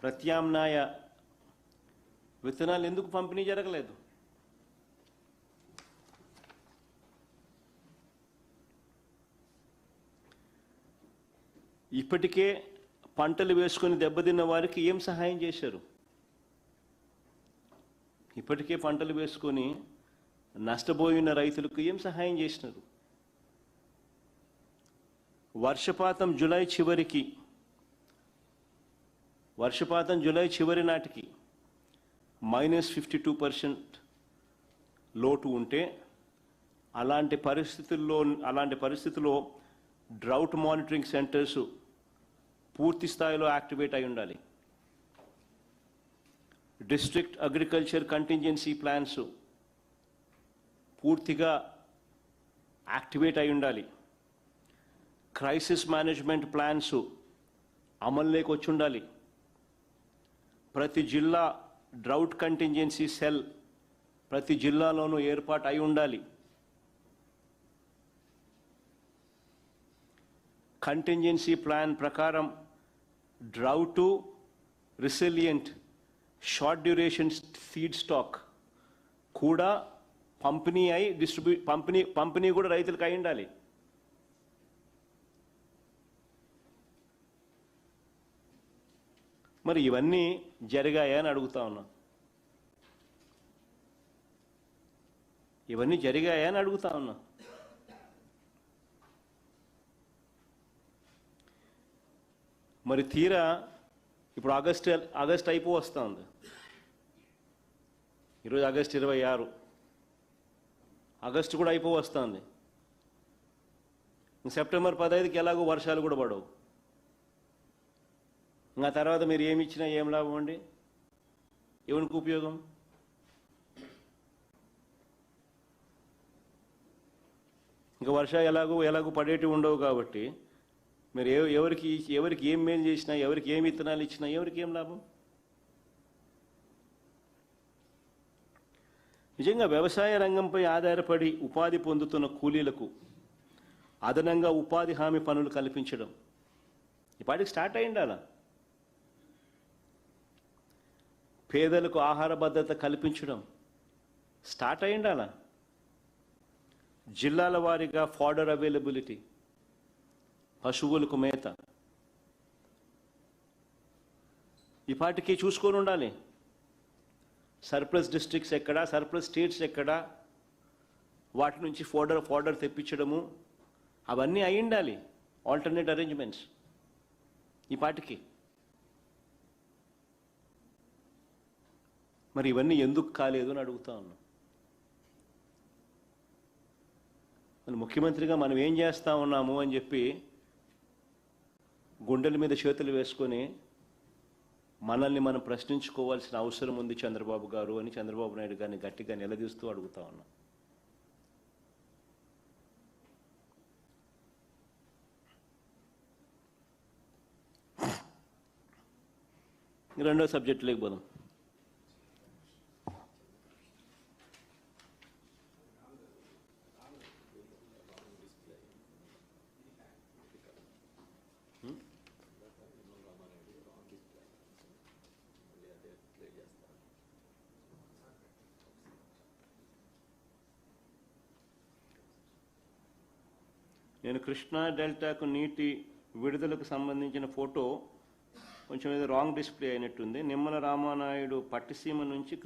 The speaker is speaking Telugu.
ప్రత్యామ్నాయ విత్తనాలు ఎందుకు పంపిణీ జరగలేదు? ఇప్పటికే పంటలు వేసుకొని దెబ్బతిన్న వారికి ఏం సహాయం చేశారు? ఇప్పటికే పంటలు వేసుకొని నష్టపోయిన రైతులకు ఏం సహాయం చేసినారు? వర్షపాతం జూలై చివరి నాటికి -52% లోటు ఉంటే అలాంటి పరిస్థితుల్లో డ్రౌట్ మానిటరింగ్ సెంటర్స్ పూర్తి స్థాయిలో యాక్టివేట్ అయి ఉండాలి. డిస్ట్రిక్ట్ అగ్రికల్చర్ కంటింజెన్సీ ప్లాన్స్ పూర్తిగా యాక్టివేట్ అయి ఉండాలి. క్రైసిస్ మేనేజ్మెంట్ ప్లాన్స్ అమల్లోకి వచ్చి ఉండాలి. ప్రతి జిల్లా డ్రౌట్ కంటింజెన్సీ సెల్ ప్రతి జిల్లాలోనూ ఏర్పాటు అయి ఉండాలి. కంటింజెన్సీ ప్లాన్ ప్రకారం drought resilient short duration seed stock కూడా పంపిణీ కూడా రైతులకు అయి ఉండాలి. మరి ఇవన్నీ జరిగాయా అని అడుగుతా ఉన్నా. మరి తీరా ఇప్పుడు ఆగస్ట్ అయిపోవస్తా ఉంది. ఈరోజు ఆగస్టు 26, ఆగస్టు కూడా అయిపోవస్తుంది. సెప్టెంబర్ 15కి ఎలాగో వర్షాలు కూడా పడవు. ఇంకా తర్వాత మీరు ఏమి ఇచ్చినా ఏం లాభం అండి? ఎవరికి ఉపయోగం? ఇంకా వర్షాలు ఎలాగో పడేటివి ఉండవు కాబట్టి మీరు ఎవరికి ఏం మేలు చేసినా, ఎవరికి ఏం విత్తనాలు ఇచ్చినా ఎవరికి ఏం లాభం? నిజంగా వ్యవసాయ రంగంపై ఆధారపడి ఉపాధి పొందుతున్న కూలీలకు అదనంగా ఉపాధి హామీ పనులు కల్పించడం ఇప్పటికి స్టార్ట్ అయిండాలా? పేదలకు ఆహార భద్రత కల్పించడం స్టార్ట్ అయిండాలా? జిల్లాల వారీగా ఫాడర్ అవైలబిలిటీ, పశువులకు మేత ఇపాటికి చూసుకొని ఉండాలి. సర్ప్లస్ డిస్ట్రిక్ట్స్ ఎక్కడా, సర్ప్లస్ స్టేట్స్ ఎక్కడా, వాటి నుంచి ఫోడర్ తెప్పించడము అవన్నీ అయి ఉండాలి. ఆల్టర్నేట్ అరేంజ్మెంట్స్ ఇపాటికి. మరి ఇవన్నీ ఎందుకు కాలేదు అని అడుగుతా ఉన్నాం. మరి ముఖ్యమంత్రిగా మనం ఏం చేస్తూ ఉన్నాము అని చెప్పి గుండెల మీద చేతులు వేసుకొని మనల్ని మనం ప్రశ్నించుకోవాల్సిన అవసరం ఉంది చంద్రబాబు గారు అని చంద్రబాబు నాయుడు గారిని గట్టిగా నిలదీస్తూ అడుగుతా ఉన్నాం. రెండో సబ్జెక్టులోకి పోదాం. నేను కృష్ణా డెల్టాకు నీటి విడుదలకు సంబంధించిన ఫోటో కొంచెం ఏదో రాంగ్ డిస్ప్లే అయినట్టుంది. నిమ్మల రామానాయుడు పట్టిసీమ నుంచి